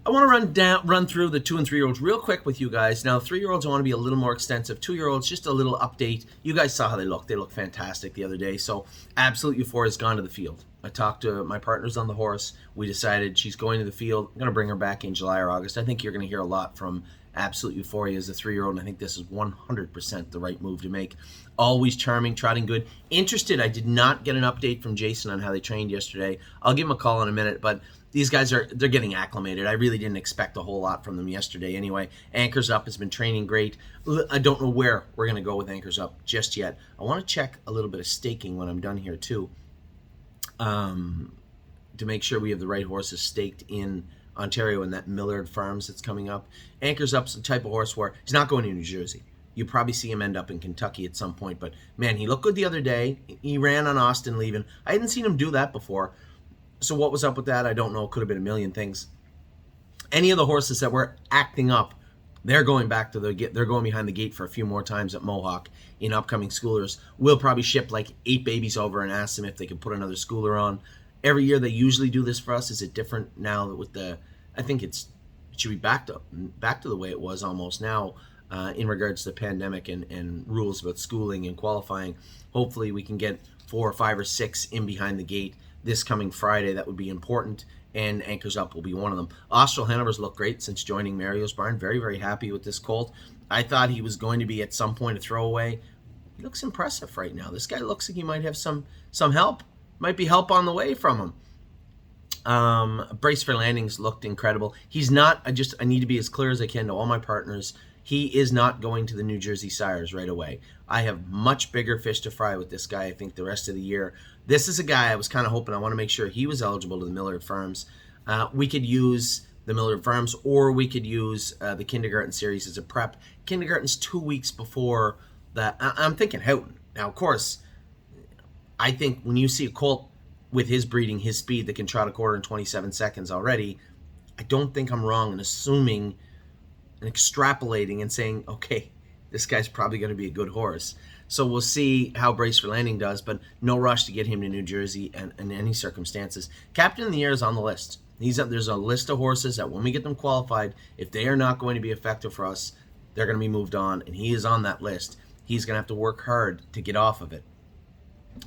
I want to run through the 2 and 3-year-olds real quick with you guys. Now, 3-year-olds I want to be a little more extensive. 2-year-olds, just a little update. You guys saw how they look. They look fantastic the other day. So, Absolute Euphoria has gone to the field. I talked to my partners on the horse. We decided she's going to the field. I'm going to bring her back in July or August. I think you're going to hear a lot from Absolute Euphoria as a 3-year-old, and I think this is 100% the right move to make. Always charming, trotting good. Interested, I did not get an update from Jason on how they trained yesterday. I'll give him a call in a minute, but these guys they're getting acclimated. I really didn't expect a whole lot from them yesterday anyway. Anchors Up has been training great. I don't know where we're going to go with Anchors Up just yet. I want to check a little bit of staking when I'm done here too, to make sure we have the right horses staked in Ontario and that Millard Farms that's coming up. Anchors Up's the type of horse where he's not going to New Jersey. You probably see him end up in Kentucky at some point, but man, he looked good the other day. He ran on Austin leaving. I hadn't seen him do that before. So what was up with that? I don't know. It could have been a million things. Any of the horses that were acting up, they're going back to they're going behind the gate for a few more times at Mohawk in upcoming schoolers. We'll probably ship like 8 babies over and ask them if they can put another schooler on. Every year they usually do this for us. Is it different now with I think it should be back to the way it was almost now in regards to the pandemic and rules about schooling and qualifying. Hopefully we can get 4 or 5 or 6 in behind the gate this coming Friday. That would be important, and Anchors Up will be one of them. Austral Hanover's looked great since joining Mario's barn. Very, very happy with this colt. I thought he was going to be at some point a throwaway. He looks impressive right now. This guy looks like he might have some help. Might be help on the way from him. Brace for Landings looked incredible. He's not, I need to be as clear as I can to all my partners. He is not going to the New Jersey Sires right away. I have much bigger fish to fry with this guy, I think, the rest of the year. This is a guy I was kind of hoping, I want to make sure he was eligible to the Millard Farms. We could use the Millard Farms, or we could use the kindergarten series as a prep. Kindergarten's 2 weeks before that. I'm thinking Houghton. Now, of course, I think when you see a colt with his breeding, his speed, that can trot a quarter in 27 seconds already, I don't think I'm wrong in assuming and extrapolating and saying, okay, this guy's probably going to be a good horse. So we'll see how Brace for Landing does, but no rush to get him to New Jersey in any circumstances. Captain of the Year is on the list. There's a list of horses that when we get them qualified, if they are not going to be effective for us, they're going to be moved on, and he is on that list. He's going to have to work hard to get off of it.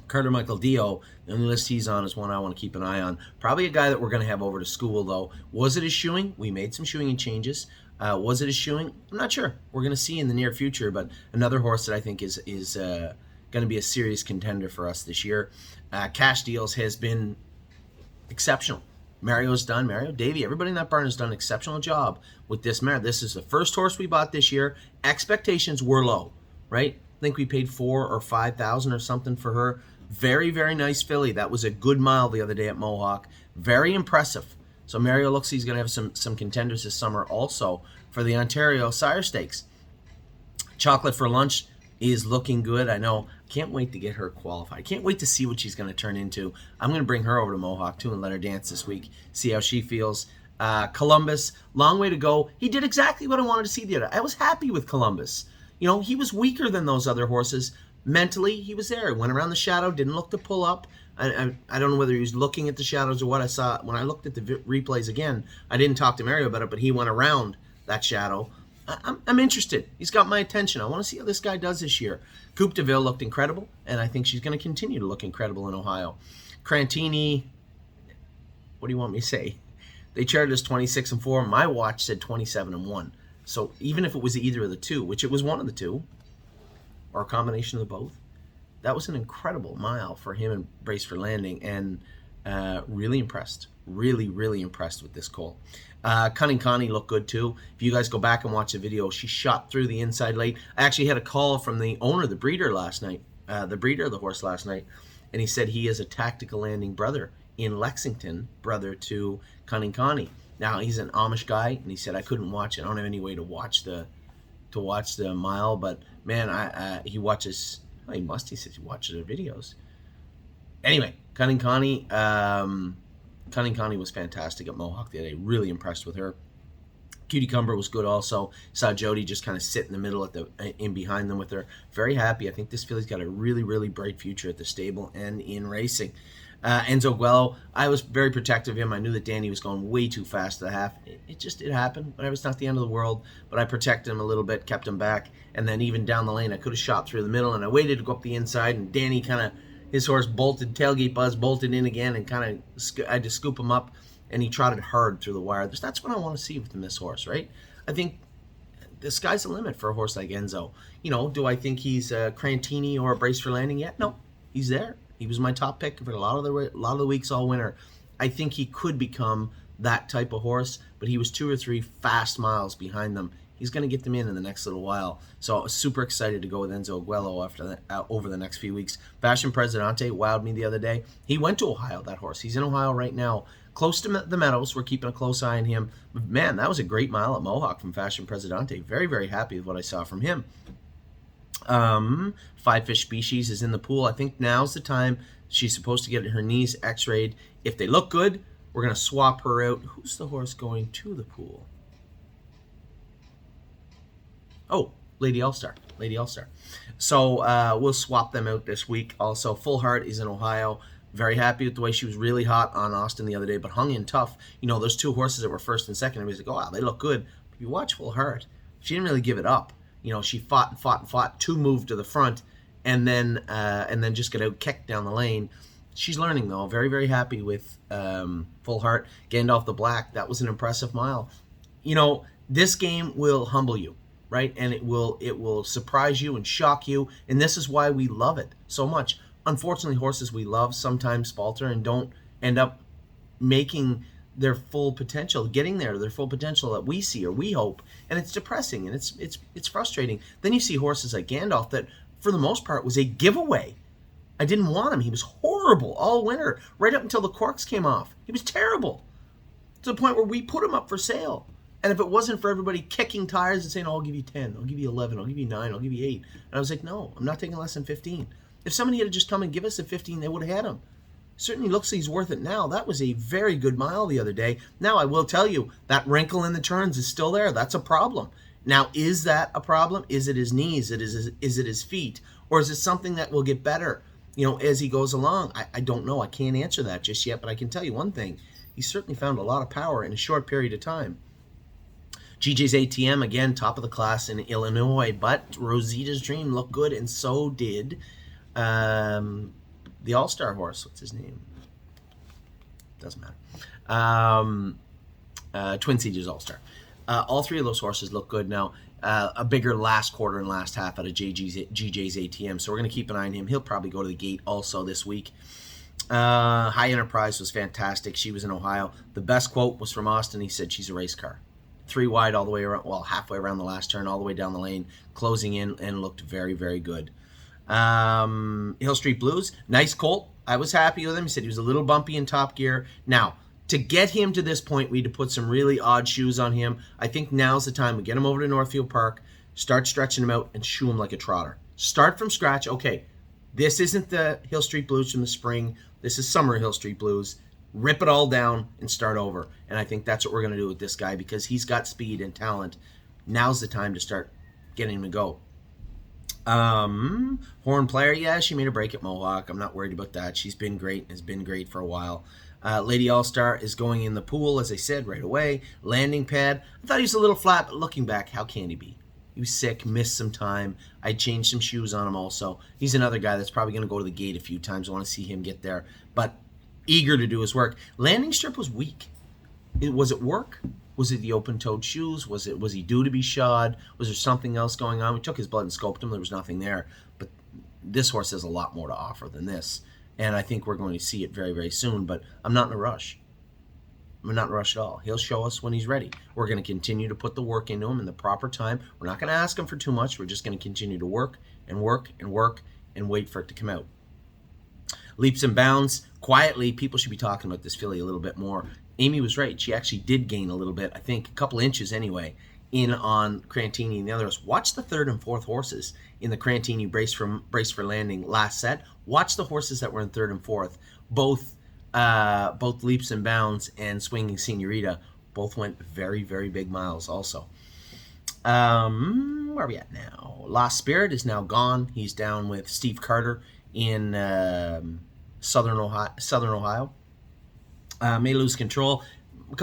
Carter Michael Dio, the only list he's on is one I want to keep an eye on. Probably a guy that we're going to have over to school, though. Was it a shoeing? We made some shoeing and changes. Was it a shoeing? I'm not sure. We're going to see in the near future, but another horse that I think is going to be a serious contender for us this year. Cash Deals has been exceptional. Mario Davey, everybody in that barn has done an exceptional job with this mare. This is the first horse we bought this year. Expectations were low, right? I think we paid $4,000 or $5,000 or something for her. Very, very nice filly. That was a good mile the other day at Mohawk. Very impressive. So Mario looks he's going to have some contenders this summer also for the Ontario Sire Stakes. Chocolate for Lunch is looking good. I know. Can't wait to get her qualified. Can't wait to see what she's going to turn into. I'm going to bring her over to Mohawk too and let her dance this week. See how she feels. Columbus, long way to go. He did exactly what I wanted to see the other. I was happy with Columbus. You know, he was weaker than those other horses. Mentally, he was there. Went around the shadow, didn't look to pull up. I don't know whether he was looking at the shadows or what. I saw when I looked at the replays again. I didn't talk to Mario about it, but he went around that shadow. I'm interested. He's got my attention. I want to see how this guy does this year. Coupe de Ville looked incredible, and I think she's going to continue to look incredible in Ohio. Crantini, what do you want me to say? They charted us 26-4. My watch said 27-1. So even if it was either of the two, which it was one of the two, or a combination of the both, that was an incredible mile for him and Brace for Landing, and really impressed. Really, really impressed with this colt. Cunning Connie looked good too. If you guys go back and watch the video, she shot through the inside late. I actually had a call from the owner, the breeder last night, the breeder of the horse last night, and he said he is a Tactical Landing brother in Lexington, brother to Cunning Connie. Now he's an Amish guy, and he said I couldn't watch it. I don't have any way to watch the mile, but man, he watches. Well, he must. He says he watches their videos. Anyway, Cunning Connie was fantastic at Mohawk the other day. Really impressed with her. Cutie Cumber was good also. Saw Jody just kind of sit in the middle in behind them with her. Very happy. I think this filly's got a really, really bright future at the stable and in racing. Enzo Guello, I was very protective of him. I knew that Danny was going way too fast to the half. It happened. Whatever, it's not the end of the world. But I protected him a little bit, kept him back, and then even down the lane, I could have shot through the middle, and I waited to go up the inside, and Danny kind of, his horse bolted, tailgate buzz, bolted in again, and kind of, I had to scoop him up, and he trotted hard through the wire. That's what I want to see within this horse, right? I think the sky's the limit for a horse like Enzo. Do I think he's a Crantini or a Brace for Landing yet? No, he's there. He was my top pick for a lot of the weeks all winter. I think he could become that type of horse, but he was 2 or 3 fast miles behind them. He's going to get them in the next little while. So I was super excited to go with Enzo Guello after that, over the next few weeks. Fashion Presidente wowed me the other day. He went to Ohio, that horse. He's in Ohio right now, close to the Meadows. We're keeping a close eye on him. But man, that was a great mile at Mohawk from Fashion Presidente. Very, very happy with what I saw from him. Five Fish Species is in the pool. I think now's the time. She's supposed to get her knees x-rayed. If they look good, we're going to swap her out. Who's the horse going to the pool? Oh, Lady All-Star. Lady All-Star. So we'll swap them out this week. Also, Full Heart is in Ohio. Very happy with the way she was really hot on Austin the other day, but hung in tough. Those 2 horses that were first and second, everybody's like, oh, wow, they look good. But if you watch Full Heart, she didn't really give it up. She fought and fought and fought to move to the front, and then just get out kicked down the lane. She's learning, though. Very, very happy with Full Heart. Gandalf the Black, that was an impressive mile. This game will humble you, right? And it will surprise you and shock you, and this is why we love it so much. Unfortunately, horses we love sometimes falter and don't end up making their full potential, getting there to their full potential that we see or we hope, and it's depressing and it's frustrating. Then you see horses like Gandalf that, for the most part, was a giveaway. I didn't want him. He was horrible all winter, right up until the corks came off. He was terrible, to the point where we put him up for sale. And if it wasn't for everybody kicking tires and saying, oh, I'll give you 10, I'll give you 11, I'll give you 9, I'll give you 8. And I was like, no, I'm not taking less than 15. If somebody had just come and give us a 15, they would have had him. Certainly looks like he's worth it now. That was a very good mile the other day. Now, I will tell you, that wrinkle in the turns is still there. That's a problem. Now, is that a problem? Is it his knees? Is it his feet? Or is it something that will get better, as he goes along? I don't know. I can't answer that just yet, but I can tell you one thing. He certainly found a lot of power in a short period of time. GJ's ATM, again, top of the class in Illinois, but Rosita's Dream looked good, and so did the All-Star horse. What's his name? Doesn't matter. Twin Cities All-Star. All 3 of those horses look good now. A bigger last quarter and last half out of GJ's ATM, so we're going to keep an eye on him. He'll probably go to the gate also this week. High Enterprise was fantastic. She was in Ohio. The best quote was from Austin. He said she's a race car. 3 wide all the way around, halfway around the last turn, all the way down the lane, closing in, and looked very, very good. Hill Street Blues, nice colt. I was happy with him. He said he was a little bumpy in top gear. Now, to get him to this point, we need to put some really odd shoes on him. I think now's the time. We get him over to Northfield Park, start stretching him out, and shoe him like a trotter. Start from scratch. Okay, this isn't the Hill Street Blues from the spring. This is summer Hill Street Blues. Rip it all down and start over. And I think that's what we're going to do with this guy, because he's got speed and talent. Now's the time to start getting him to go. Horn Player, yeah, she made a break at Mohawk. I'm not worried about that. She's been great and has been great for a while. Lady All-Star is going in the pool, as I said, right away. Landing Pad, I thought he was a little flat, but looking back, how can he be? He was sick, missed some time. I changed some shoes on him also. He's another guy that's probably going to go to the gate a few times. I want to see him get there, but eager to do his work. Landing Strip was weak. Was it work? Was it the open-toed shoes? Was he due to be shod? Was there something else going on? We took his blood and scoped him. There was nothing there. But this horse has a lot more to offer than this. And I think we're going to see it very, very soon. But I'm not in a rush. I'm not in a rush at all. He'll show us when he's ready. We're going to continue to put the work into him in the proper time. We're not going to ask him for too much. We're just going to continue to work and work and work and wait for it to come out. Leaps and Bounds. Quietly, people should be talking about this filly a little bit more. Amy was right. She actually did gain a little bit, I think a couple inches anyway, in on Crantini and the others. Watch the 3rd and 4th horses in the Crantini Brace for Landing last set. Watch the horses that were in 3rd and 4th. Both Leaps and Bounds and Swinging Senorita both went very, very big miles also. Where are we at now? Lost Spirit is now gone. He's down with Steve Carter in Southern Ohio. May lose control.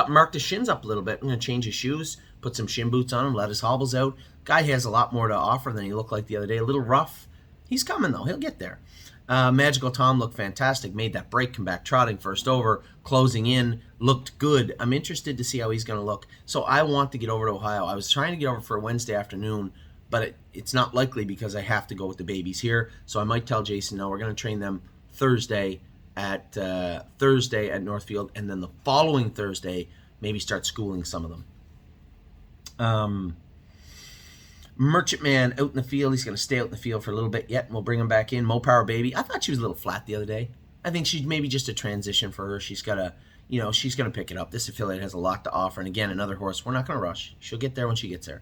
Mark the shins up a little bit. I'm going to change his shoes, put some shin boots on him, let his hobbles out. Guy has a lot more to offer than he looked like the other day. A little rough. He's coming, though. He'll get there. Magical Tom looked fantastic. Made that break, come back trotting, first over, closing in, looked good. I'm interested to see how he's going to look. So I want to get over to Ohio. I was trying to get over for a Wednesday afternoon, but it's not likely because I have to go with the babies here. So I might tell Jason, no, we're going to train them Thursday at Northfield, and then the following Thursday, maybe start schooling some of them. Merchant Man out in the field. He's going to stay out in the field for a little bit yet, and we'll bring him back in. Mo Power Baby. I thought she was a little flat the other day. I think she's maybe just a transition for her. She's got to, she's going to pick it up. This affiliate has a lot to offer. And again, another horse. We're not going to rush. She'll get there when she gets there.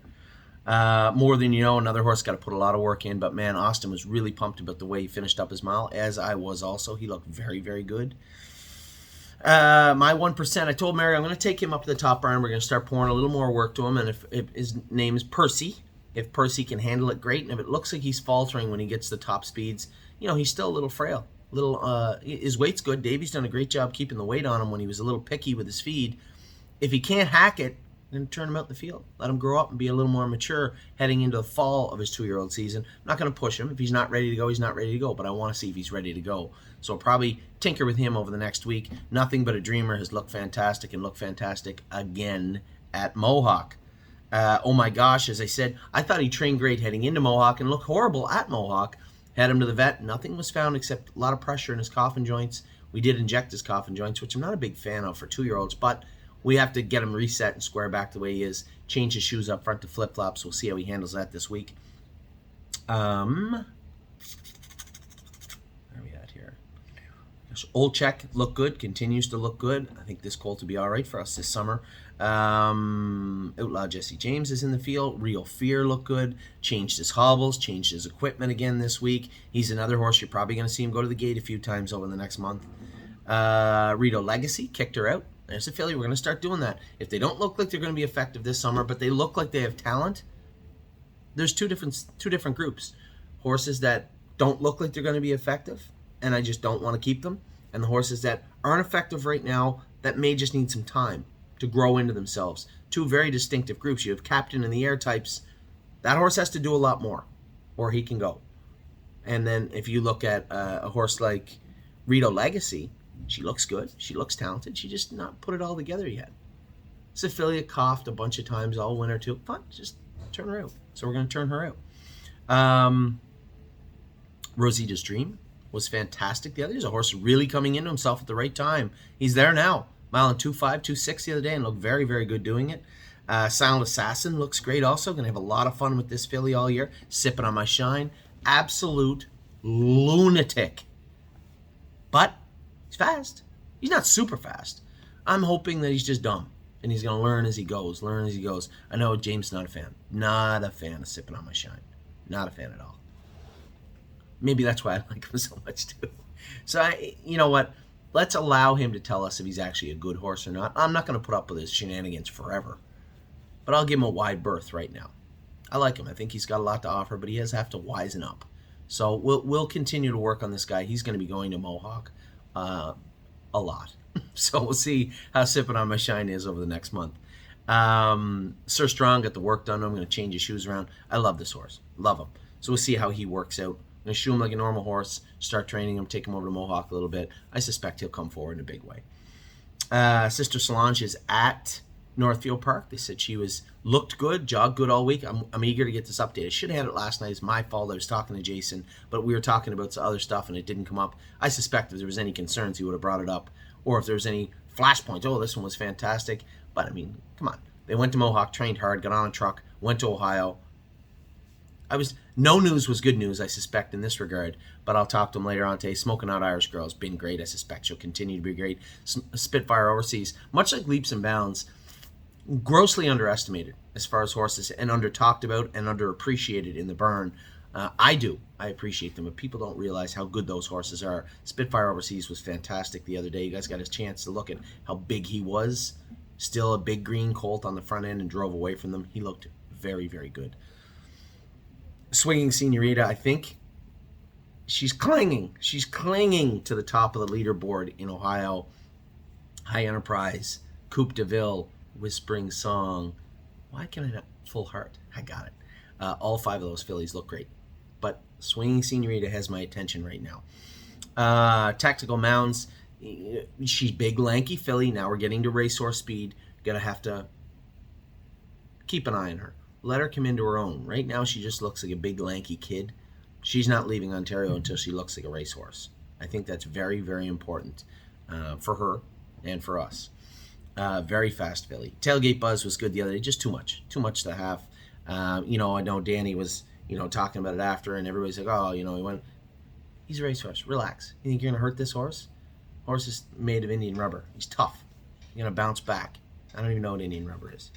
More than you know, another horse got to put a lot of work in. But man, Austin was really pumped about the way he finished up his mile, as I was also. He looked very, very good. My 1%, I told Mary I'm going to take him up to the top barn. We're going to start pouring a little more work to him. And if his name is Percy, if Percy can handle it, great. And if it looks like he's faltering when he gets the top speeds, he's still a little frail. His weight's good. Davy's done a great job keeping the weight on him when he was a little picky with his feed. If he can't hack it, then turn him out in the field. Let him grow up and be a little more mature heading into the fall of his 2-year-old season. I'm not going to push him. If he's not ready to go, he's not ready to go. But I want to see if he's ready to go. So I'll probably tinker with him over the next week. Nothing But a Dreamer has looked fantastic and looked fantastic again at Mohawk. Oh my gosh, as I said, I thought he trained great heading into Mohawk and looked horrible at Mohawk. Had him to the vet. Nothing was found except a lot of pressure in his coffin joints. We did inject his coffin joints, which I'm not a big fan of for 2-year-olds, but we have to get him reset and square back the way he is. Change his shoes up front to flip-flops. We'll see how he handles that this week. Where are we at here? Old Check looked good, continues to look good. I think this colt will be all right for us this summer. Outlaw Jesse James is in the field. Real Fear looked good. Changed his hobbles, changed his equipment again this week. He's another horse you're probably going to see him go to the gate a few times over the next month. Rito Legacy kicked her out. There's a filly. We're going to start doing that. If they don't look like they're going to be effective this summer, but they look like they have talent, there's two different groups. Horses that don't look like they're going to be effective, and I just don't want to keep them, and the horses that aren't effective right now that may just need some time to grow into themselves. Two very distinctive groups. You have Captain and the Air types. That horse has to do a lot more, or he can go. And then if you look at a horse like Rito Legacy, she looks good. She looks talented. She just not put it all together yet. This affiliate coughed a bunch of times all winter too. Fine, just turn her out. So we're going to turn her out. Rosita's Dream was fantastic the other day. There's a horse really coming into himself at the right time. He's there now. Mile in 2.5, 2.6 the other day and looked very, very good doing it. Silent Assassin looks great also. Going to have a lot of fun with this filly all year. Sipping on my shine. Absolute lunatic. But he's fast. He's not super fast. I'm hoping that he's just dumb. And he's going to learn as he goes. I know James is not a fan. Not a fan of Sipping on My Shine. Not a fan at all. Maybe that's why I like him so much too. So, you know what? Let's allow him to tell us if he's actually a good horse or not. I'm not going to put up with his shenanigans forever. But I'll give him a wide berth right now. I like him. I think he's got a lot to offer, but he has to have to wisen up. So we'll continue to work on this guy. He's going to be going to Mohawk a lot. So we'll see how Sipping on My Shine is over the next month. Sir Strong got the work done. I'm going to change his shoes around. I love this horse. Love him. So we'll see how he works out. I'm going to shoe him like a normal horse, start training him, take him over to Mohawk a little bit. I suspect he'll come forward in a big way. Sister Solange is at Northfield Park. They said she looked good, jogged good all week. I'm eager to get this update. I should have had it last night. It's my fault. I was talking to Jason, but we were talking about some other stuff and it didn't come up. I suspect if there was any concerns, he would have brought it up. Or if there was any flashpoints, oh, this one was fantastic. But, I mean, come on. They went to Mohawk, trained hard, got on a truck, went to Ohio. No news was good news, I suspect, in this regard. But I'll talk to him later on today. Smoking Out Irish Girl has been great. I suspect she'll continue to be great. Spitfire Overseas, much like Leaps and Bounds, grossly underestimated as far as horses and under-talked about and underappreciated in the burn. I appreciate them, but people don't realize how good those horses are. Spitfire Overseas was fantastic the other day. You guys got a chance to look at how big he was. Still a big green colt on the front end and drove away from them. He looked very, very good. Swinging Senorita, I think she's clinging. She's clinging to the top of the leaderboard in Ohio. High Enterprise, Coupe de Ville, Whispering Song. Why can I not? Full Heart. I got it. All 5 of those fillies look great. But Swinging Senorita has my attention right now. Tactical Mounds. She's big, lanky filly. Now we're getting to racehorse speed. Gonna have to keep an eye on her. Let her come into her own. Right now she just looks like a big, lanky kid. She's not leaving Ontario until she looks like a racehorse. I think that's very, very important for her and for us. Very fast filly. Tailgate Buzz was good the other day. Just too much to have. I know Danny was, talking about it after, and everybody's like, oh, he went. He's a racehorse. Relax. You think you're gonna hurt this horse? Horse is made of Indian rubber. He's tough. You're gonna bounce back. I don't even know what Indian rubber is.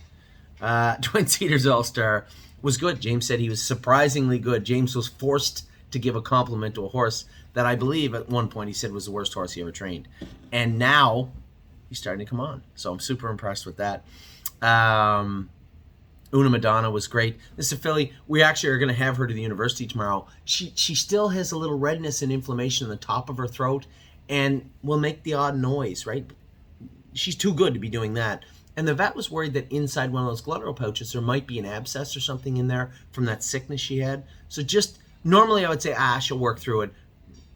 Twin Cedars All-Star was good. James said he was surprisingly good. James was forced to give a compliment to a horse that I believe at one point he said was the worst horse he ever trained. And now he's starting to come on. So I'm super impressed with that. Una Madonna was great. This is a filly. We actually are going to have her to the university tomorrow. She still has a little redness and inflammation on the top of her throat and will make the odd noise, right? She's too good to be doing that. And the vet was worried that inside one of those gluteal pouches there might be an abscess or something in there from that sickness she had. So just normally I would say, she'll work through it.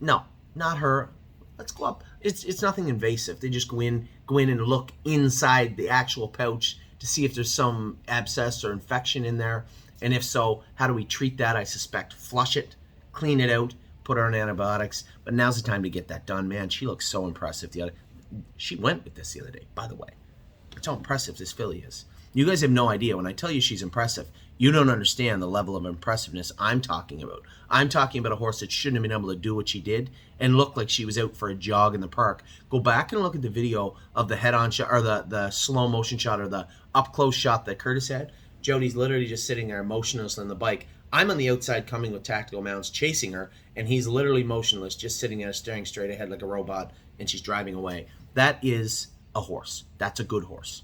No, not her. Let's go up. It's nothing invasive. They just go in and look inside the actual pouch to see if there's some abscess or infection in there. And if so, how do we treat that? I suspect flush it, clean it out, put her on antibiotics. But now's the time to get that done. Man, she looks so impressive. She went with this the other day, by the way. That's how impressive this filly is. You guys have no idea. When I tell you she's impressive, you don't understand the level of impressiveness I'm talking about. I'm talking about a horse that shouldn't have been able to do what she did and look like she was out for a jog in the park. Go back and look at the video of the head-on shot, or the slow motion shot, or the up-close shot that Curtis had. Jody's literally just sitting there motionless on the bike. I'm on the outside coming with Tactical Mounts chasing her, and he's literally motionless, just sitting there staring straight ahead like a robot, and she's driving away. That is a horse. That's a good horse.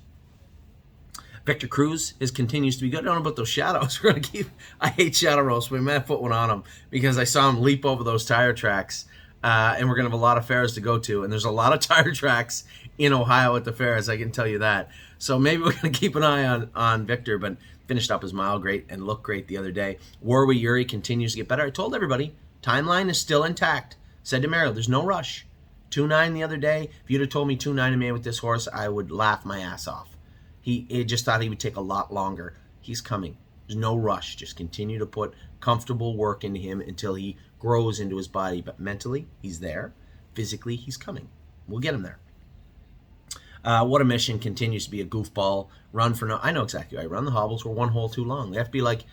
Victor Cruz continues to be good. I don't know about those shadows. We're gonna keep. I hate shadow roast, but we might put one on him because I saw him leap over those tire tracks, and we're gonna have a lot of fairs to go to, and there's a lot of tire tracks in Ohio at the fairs. I can tell you that. So maybe we're gonna keep an eye on Victor, but finished up his mile great and looked great the other day. Warwi Yuri continues to get better. I told everybody timeline is still intact. Said to Mario, there's no rush. 2-9 the other day. If you'd have told me 2-9 a man with this horse, I would laugh my ass off. He just thought he would take a lot longer. He's coming. There's no rush. Just continue to put comfortable work into him until he grows into his body. But mentally, he's there. Physically, he's coming. We'll get him there. What a Mission continues to be a goofball. Run for no... I know exactly right. Run the hobbles. We're one hole too long. They have to be like...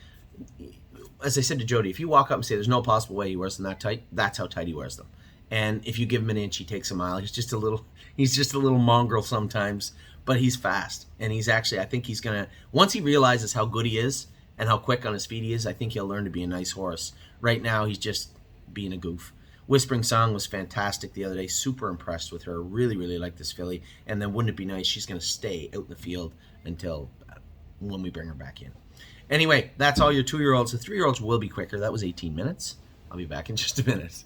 As I said to Jody, if you walk up and say there's no possible way he wears them that tight, that's how tight he wears them. And if you give him an inch, he takes a mile. He's just a little mongrel sometimes, but he's fast. And he's actually, I think he's going to, once he realizes how good he is and how quick on his feet he is, I think he'll learn to be a nice horse. Right now, he's just being a goof. Whispering Song was fantastic the other day. Super impressed with her. Really, really like this filly. And then wouldn't it be nice? She's going to stay out in the field until when we bring her back in. Anyway, that's all your 2-year-olds. The 3-year-olds will be quicker. That was 18 minutes. I'll be back in just a minute.